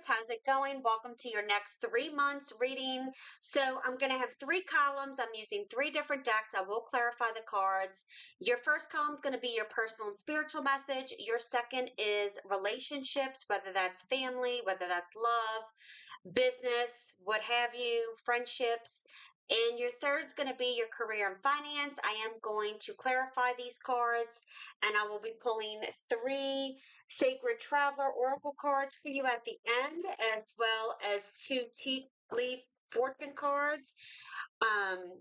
how's it going? Welcome to your next 3 months reading. So I'm going to have three columns. I'm using three different decks. I will clarify the cards. Your first column is going to be your personal and spiritual message. Your second is relationships, whether that's family, whether that's love, business, what have you, friendships. And your third is going to be your career and finance. I am going to clarify these cards, and I will be pulling three Sacred Traveler Oracle cards for you at the end, as well as two tea leaf fortune cards.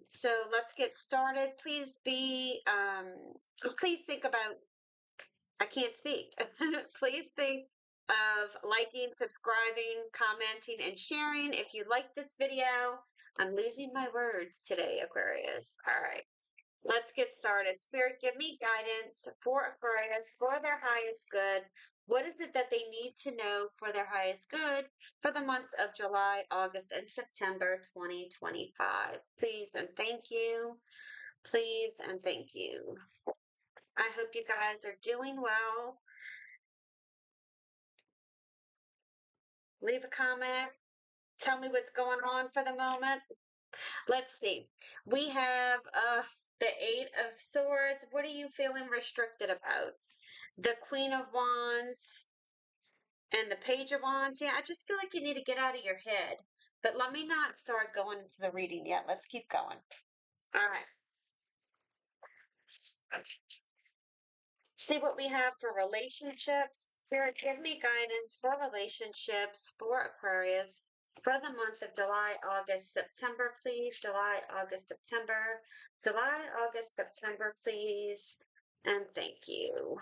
So let's get started. Please think about, I can't speak. Please think of liking, subscribing, commenting, and sharing. If you like this video, I'm losing my words today, Aquarius. All right. Let's get started. Spirit, give me guidance for Aquarius for their highest good. What is it that they need to know for their highest good for the months of July, August, and September 2025? Please and thank you. Please and thank you. I hope you guys are doing well. Leave a comment. Tell me what's going on for the moment. Let's see. We have the Eight of Swords. What are you feeling restricted about? The Queen of Wands and the Page of Wands. Yeah, I just feel like you need to get out of your head. But let me not start going into the reading yet. Let's keep going. All right. See what we have for relationships. Spirit, give me guidance for relationships for Aquarius for the month of July, August, September, please. July, August, September. July, August, September, please. And thank you.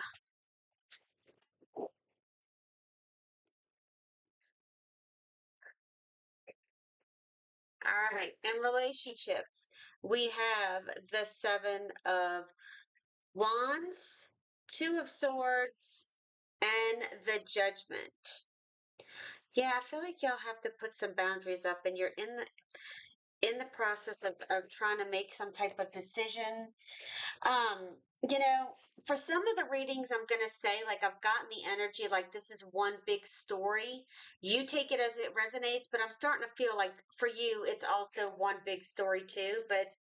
All right. In relationships, we have the Seven of Wands, Two of Swords, and the Judgment. Yeah, I feel like y'all have to put some boundaries up, and you're in the process of trying to make some type of decision. Um, you know, for some of the readings, I'm gonna say, like, I've gotten the energy like this is one big story. You take it as it resonates, but I'm starting to feel like for you, it's also one big story too. But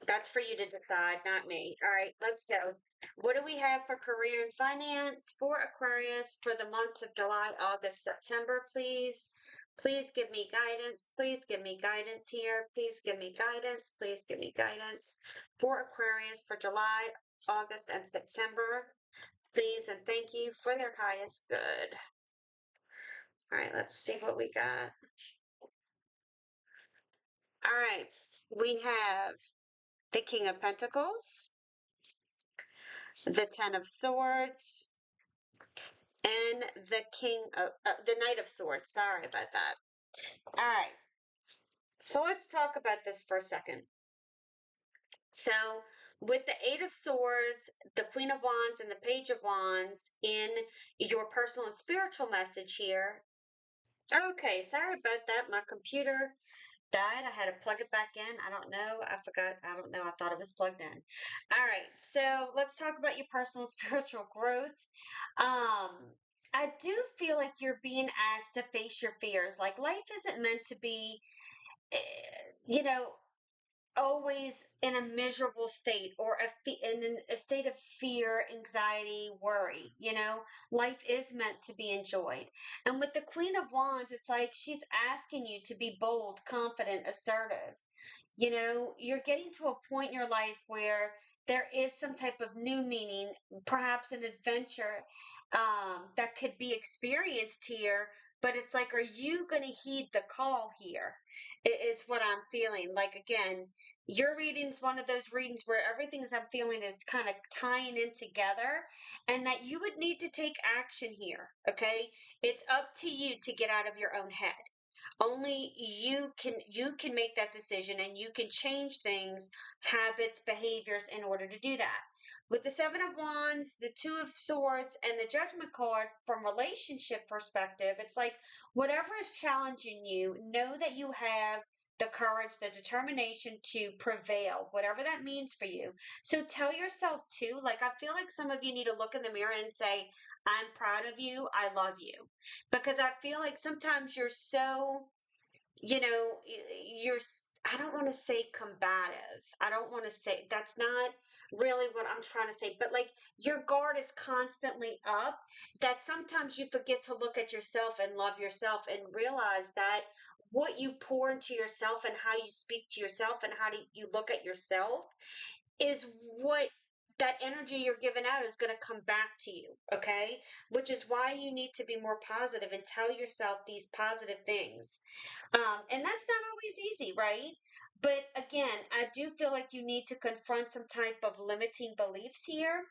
that's for you to decide, not me. All right, let's go. What do we have for career and finance for Aquarius for the months of July, August, September, please? Please give me guidance. Please give me guidance here. Please give me guidance. Please give me guidance for Aquarius for July, August, and September. Please and thank you for their highest good. All right, let's see what we got. All right, we have the King of Pentacles, the Ten of Swords, and the Knight of Swords. Sorry about that. All right. So let's talk about this for a second. So with the Eight of Swords, the Queen of Wands, and the Page of Wands in your personal and spiritual message here. Okay, sorry about that. My computer died. I had to plug it back in. I don't know. I forgot. I don't know. I thought it was plugged in. All right. So let's talk about your personal and spiritual growth. Um, I do feel like you're being asked to face your fears. Like life isn't meant to be, eh, you know, always in a miserable state or in a state of fear, anxiety, worry. Life is meant to be enjoyed. And with the Queen of Wands, it's like she's asking you to be bold, confident, assertive. You're getting to a point in your life where there is some type of new meaning, perhaps an adventure that could be experienced here. But it's like, are you going to heed the call here? It is what I'm feeling. Like, again, your reading's one of those readings where everything I'm feeling is kind of tying in together, and that you would need to take action here. Okay. It's up to you to get out of your own head. Only you can make that decision, and you can change things, habits, behaviors in order to do that. With the Seven of Wands, the Two of Swords, and the Judgment card from relationship perspective, it's like whatever is challenging you, know that you have the courage, the determination to prevail, whatever that means for you. So tell yourself too, like, I feel like some of you need to look in the mirror and say, I'm proud of you, I love you. Because I feel like sometimes you're so, you know, I don't want to say combative. I don't want to say, that's not really what I'm trying to say, but like your guard is constantly up, that sometimes you forget to look at yourself and love yourself and realize that what you pour into yourself and how you speak to yourself and how do you look at yourself is what that energy you're giving out is going to come back to you, okay? Which is why you need to be more positive and tell yourself these positive things. And that's not always easy, right? But again, I do feel like you need to confront some type of limiting beliefs here.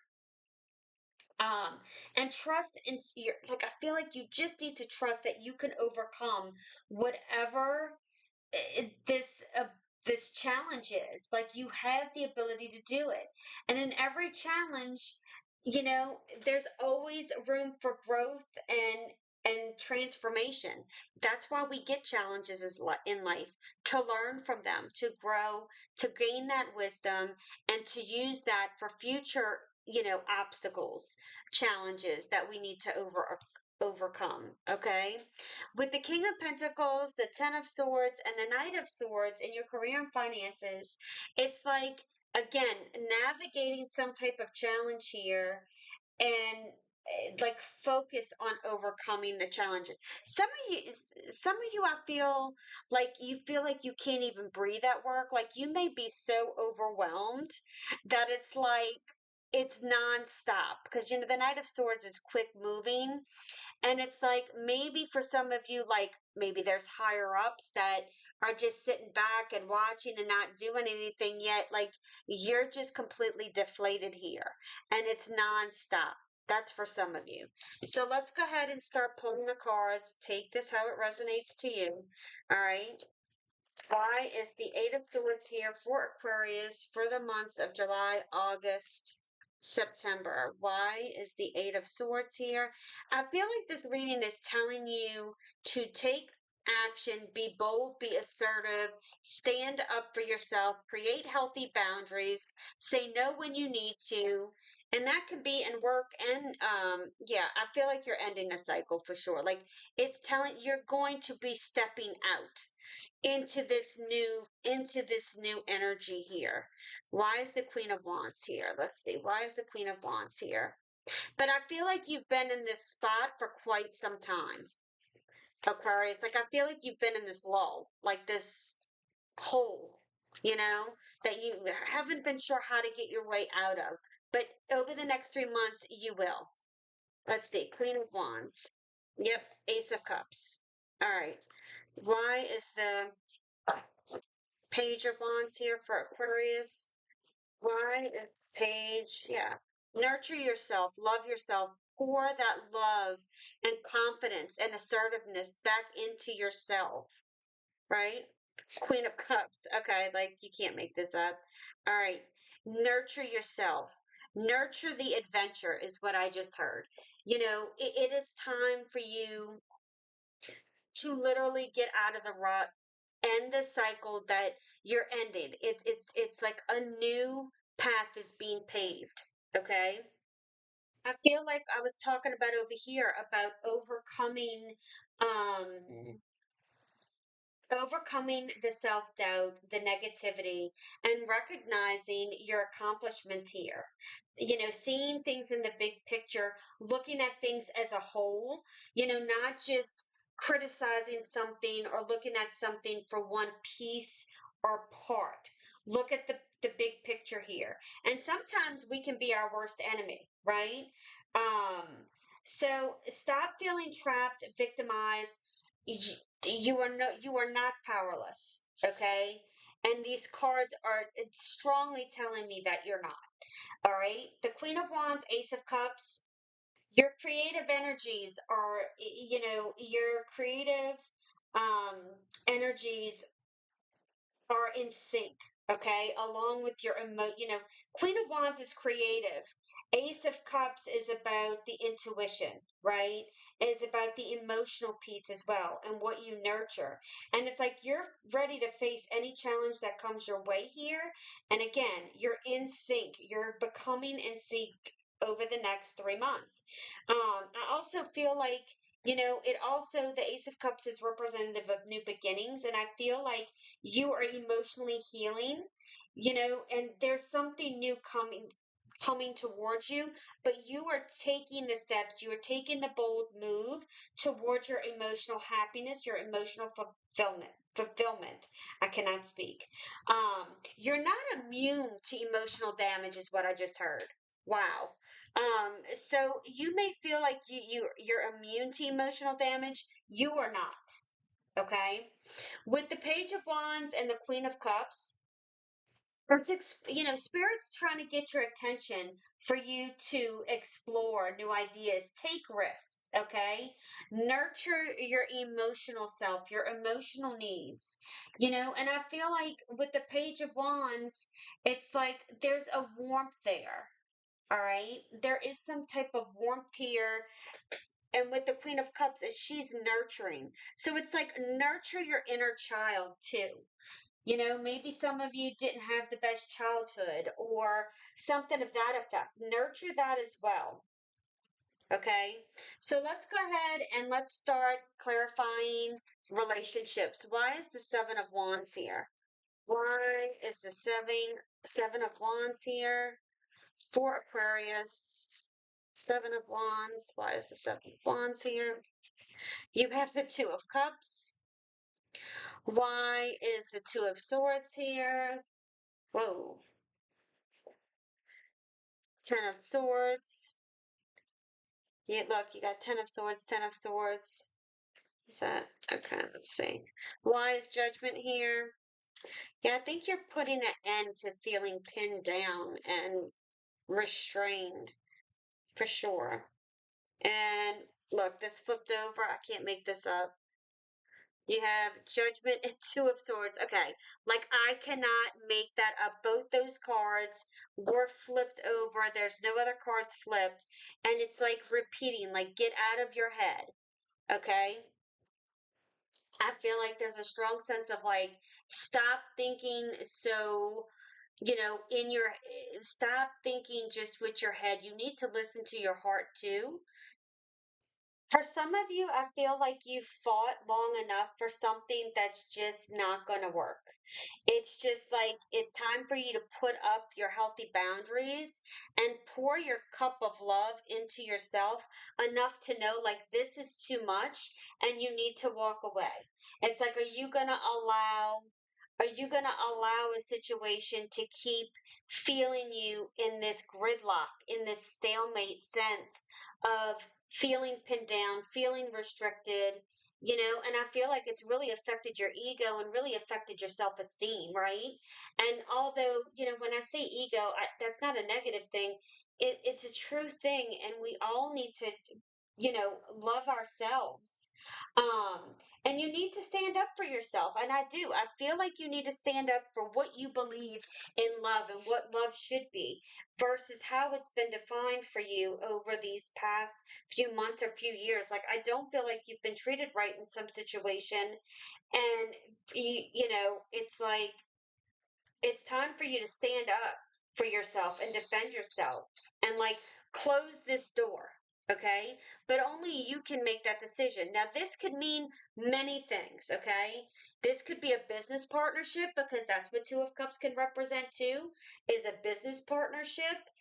Um, and trust in your, like, I feel like you just need to trust that you can overcome whatever this this challenge is. Like, you have the ability to do it, and in every challenge, you know, there's always room for growth and transformation. That's why we get challenges in life, to learn from them, to grow, to gain that wisdom, and to use that for future, you know, obstacles, challenges that we need to overcome. Okay, with the King of Pentacles, the Ten of Swords, and the Knight of Swords in your career and finances, it's like, again, navigating some type of challenge here and like focus on overcoming the challenges. Some of you, I feel like you can't even breathe at work. Like, you may be so overwhelmed that it's like it's nonstop, because you know the Knight of Swords is quick moving, and it's like maybe for some of you, like maybe there's higher ups that are just sitting back and watching and not doing anything yet. Like, you're just completely deflated here and it's nonstop. That's for some of you. So let's go ahead and start pulling the cards. Take this how it resonates to you. All right. Why is the Eight of Swords here for Aquarius for the months of July, August, September? Why is the Eight of Swords here? I feel like this reading is telling you to take action, be bold, be assertive, stand up for yourself, create healthy boundaries, say no when you need to. And that can be in work and yeah, I feel like you're ending a cycle for sure. Like, it's telling you're going to be stepping out into this new energy here. Why is the Queen of Wands here? Let's see. Why is the Queen of Wands here? But I feel like you've been in this spot for quite some time, Aquarius. Like, I feel like you've been in this lull, like this hole, you know, that you haven't been sure how to get your way out of. But over the next 3 months, you will. Let's see. Queen of Wands. Yep. Ace of Cups. All right. Why is the Page of Wands here for Aquarius? Why is Page? Yeah. Nurture yourself, love yourself, pour that love and confidence and assertiveness back into yourself, right? Queen of Cups. Okay, like, you can't make this up. All right. Nurture yourself. Nurture the adventure is what I just heard. You know, it is time for you to literally get out of the rut, end the cycle that you're ending. It's like a new path is being paved. Okay. I feel like I was talking about over here about um overcoming the self doubt, the negativity, and recognizing your accomplishments here. You know, seeing things in the big picture, looking at things as a whole, you know, not just criticizing something or looking at something for one piece or part. Look at the big picture here. And sometimes we can be our worst enemy, right? Um, so stop feeling trapped, victimized. You are not powerless, okay? And these cards are strongly telling me that you're not. All right, the Queen of Wands, Ace of Cups, your creative energies are, you know, your creative um energies are in sync, okay, along with your you know, Queen of Wands is creative, Ace of Cups is about the intuition, right? It's about the emotional piece as well and what you nurture. And it's like you're ready to face any challenge that comes your way here. And again, you're in sync. You're becoming in sync over the next 3 months. I also feel like, it also, the Ace of Cups is representative of new beginnings. And I feel like you are emotionally healing, and there's something new coming towards you, but you are taking the steps, you are taking the bold move towards your emotional happiness, your emotional fulfillment. I cannot speak. You're not immune to emotional damage, is what I just heard. Wow. So you may feel like you're immune to emotional damage. You are not. Okay. With the Page of Wands and the Queen of Cups, spirit's trying to get your attention for you to explore new ideas, take risks, okay? Nurture your emotional self, your emotional needs, and I feel like with the Page of Wands, it's like there's a warmth there. All right, there is some type of warmth here, and with the Queen of Cups, is she's nurturing. So it's like nurture your inner child too. Maybe some of you didn't have the best childhood or something of that effect. Nurture that as well. Okay. So let's go ahead and let's start clarifying relationships. Why is the Seven of Wands here? Why is the seven of Wands here for Aquarius? Seven of Wands. Why is the Seven of Wands here? You have the Two of Cups. Why is the Two of Swords here? Whoa. Ten of Swords. Yeah, look, you got Ten of Swords, Ten of Swords. Is that okay? Let's see. Why is Judgment here? Yeah, I think you're putting an end to feeling pinned down and restrained for sure. And look, this flipped over. I can't make this up. You have Judgment and Two of Swords. Okay, like I cannot make that up. Both those cards were flipped over. There's no other cards flipped. And it's like repeating, like get out of your head. Okay? I feel like there's a strong sense of like, stop thinking so, stop thinking just with your head. You need to listen to your heart too. For some of you, I feel like you've fought long enough for something that's just not going to work. It's just like it's time for you to put up your healthy boundaries and pour your cup of love into yourself enough to know like this is too much and you need to walk away. It's like, are you going to allow a situation to keep feeling you in this gridlock, in this stalemate sense of feeling pinned down, feeling restricted, and I feel like it's really affected your ego and really affected your self esteem, right? And although, when I say ego, that's not a negative thing, it's a true thing, and we all need to, love ourselves. Um, and you need to stand up for yourself. And I do. I feel like you need to stand up for what you believe in love and what love should be versus how it's been defined for you over these past few months or few years. Like, I don't feel like you've been treated right in some situation. And, it's like, it's time for you to stand up for yourself and defend yourself and like close this door. Okay. But only you can make that decision. Now, this could mean many things. Okay. This could be a business partnership because that's what Two of Cups can represent too, is a business partnership.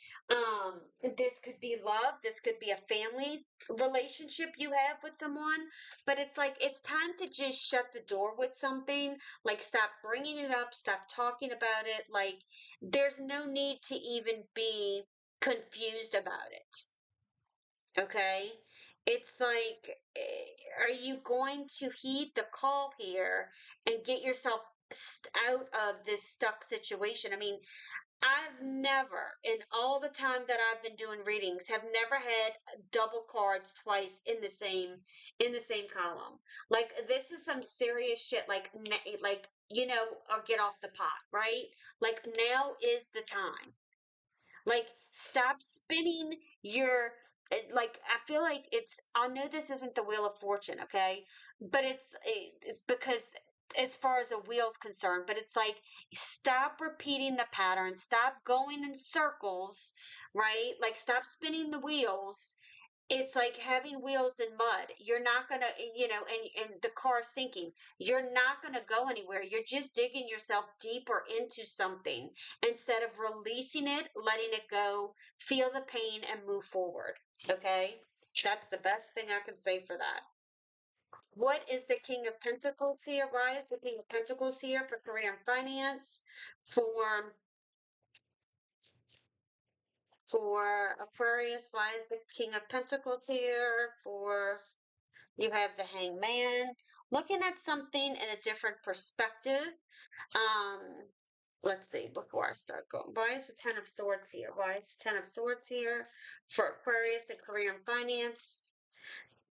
This could be love. This could be a family relationship you have with someone. But it's like, it's time to just shut the door with something, like, stop bringing it up, stop talking about it. Like, there's no need to even be confused about it. Okay? It's like, are you going to heed the call here and get yourself out of this stuck situation? I mean, I've never, in all the time that I've been doing readings, have never had double cards twice in the same column. Like this is some serious shit. Or get off the pot, right? Like now is the time. Like, stop spinning your, like, I feel like I know this isn't the Wheel of Fortune, okay? But it's because as far as a wheel's concerned, but it's like, stop repeating the pattern, stop going in circles, right? Like, stop spinning the wheels. It's like having wheels in mud. You're not gonna, and the car sinking. You're not gonna go anywhere. You're just digging yourself deeper into something instead of releasing it, letting it go, feel the pain, and move forward. Okay? That's the best thing I can say for that. What is the King of Pentacles here? Why is the King of Pentacles here for career and finance? For Aquarius, why is the King of Pentacles here? For You have the Hangman, looking at something in a different perspective. Um, let's see, before I start going, why is the Ten of Swords here? Why is the Ten of Swords here for Aquarius and career and finance?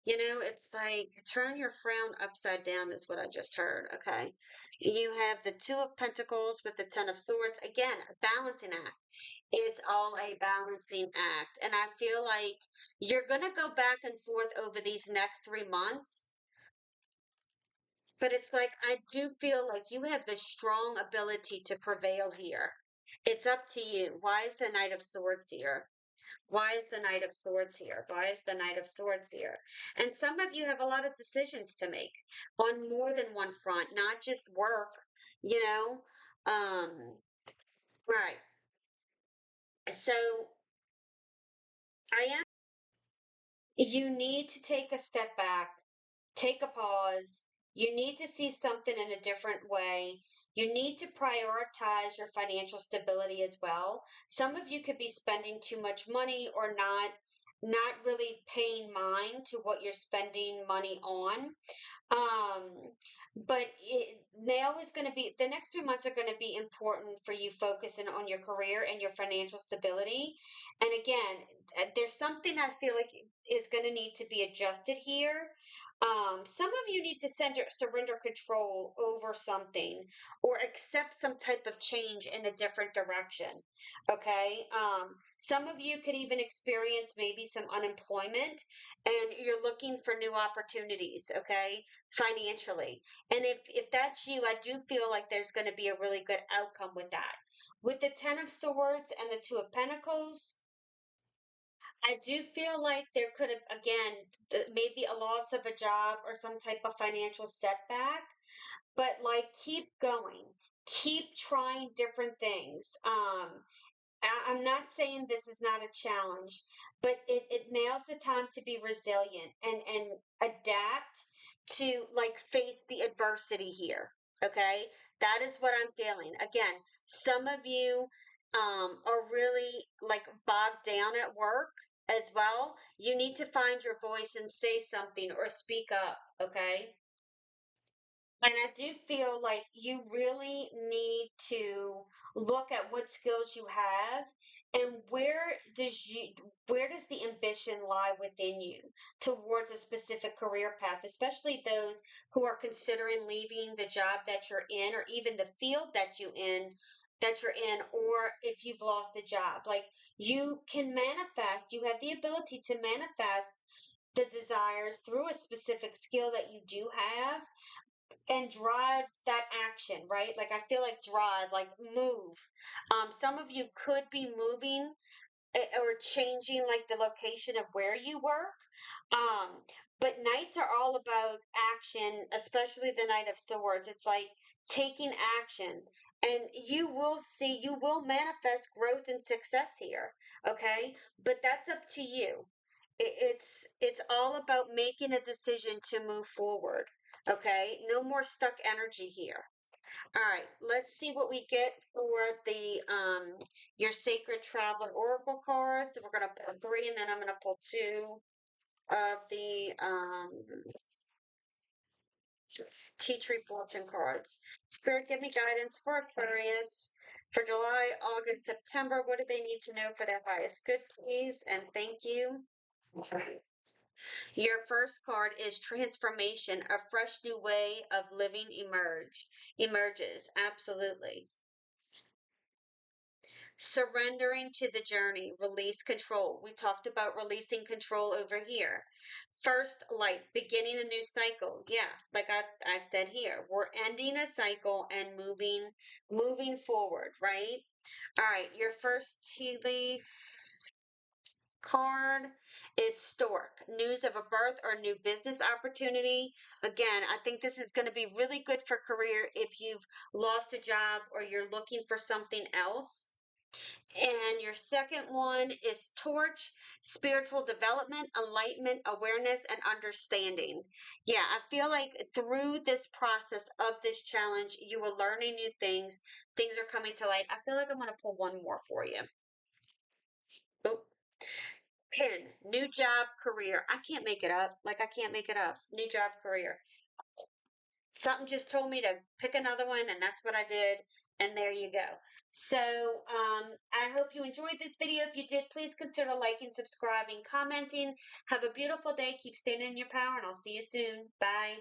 It's like turn your frown upside down, is what I just heard. Okay. You have the Two of Pentacles with the Ten of Swords. Again, a balancing act. It's all a balancing act. And I feel like you're going to go back and forth over these next 3 months. But it's like, I do feel like you have the strong ability to prevail here. It's up to you. Why is the Knight of Swords here? Why is the Knight of Swords here? Why is the Knight of Swords here? And some of you have a lot of decisions to make on more than one front, not just work, you know? Right. So I am, you need to take a step back, take a pause. You need to see something in a different way. You need to prioritize your financial stability as well. Some of you could be spending too much money or not really paying mind to what you're spending money on. Um, but now is going to be the next 2 months are going to be important for you focusing on your career and your financial stability. And again, there's something I feel like is going to need to be adjusted here. Some of you need to surrender control over something or accept some type of change in a different direction. Okay. Some of you could even experience maybe some unemployment and you're looking for new opportunities. Okay, financially. And if that's you, I do feel like there's going to be a really good outcome with that. With the 10 of swords and the 2 of pentacles, I do feel like there could have again maybe a loss of a job or some type of financial setback, but like keep going. Keep trying different things. I'm not saying this is not a challenge, but it now's the time to be resilient and adapt to like face the adversity here. Okay. That is what I'm feeling. Again, some of you are really like bogged down at work as well. You need to find your voice and say something or speak up. Okay. And I do feel like you really need to look at what skills you have and where does the ambition lie within you towards a specific career path, especially those who are considering leaving the job that you're in or even the field that you're in or if you've lost a job. Like you can manifest, you have the ability to manifest the desires through a specific skill that you do have and drive that action, right? Like I feel like drive, like move. Some of you could be moving or changing like the location of where you work. Um, but nights are all about action, especially the Knight of Swords. It's like taking action, and you will manifest growth and success here. Okay, but that's up to you. It's all about making a decision to move forward. Okay, no more stuck energy here. All right, let's see what we get for the your Sacred Traveler Oracle cards. We're gonna pull three, and then I'm gonna pull two of the Tea Tree Fortune cards. Spirit, give me guidance for Aquarius for July, August, September. What do they need to know for their highest good, please? And thank you. Your first card is transformation, a fresh new way of living emerges. Absolutely. Surrendering to the journey, release control. We talked about releasing control over here. First light, beginning a new cycle. Yeah, like I said here, we're ending a cycle and moving forward, right? All right, your first tea leaf card is stork, news of a birth or new business opportunity. Again, I think this is going to be really good for career if you've lost a job or you're looking for something else. And your second one is torch, spiritual development, enlightenment, awareness, and understanding. Yeah, I feel like through this process of this challenge, you are learning new things. Things are coming to light. I feel like I'm going to pull one more for you. Oh, pin, new job, career. I can't make it up. Like, I can't make it up. New job, career. Something just told me to pick another one, and that's what I did. And there you go. So I hope you enjoyed this video. If you did, please consider liking, subscribing, commenting. Have a beautiful day. Keep standing in your power, and I'll see you soon. Bye.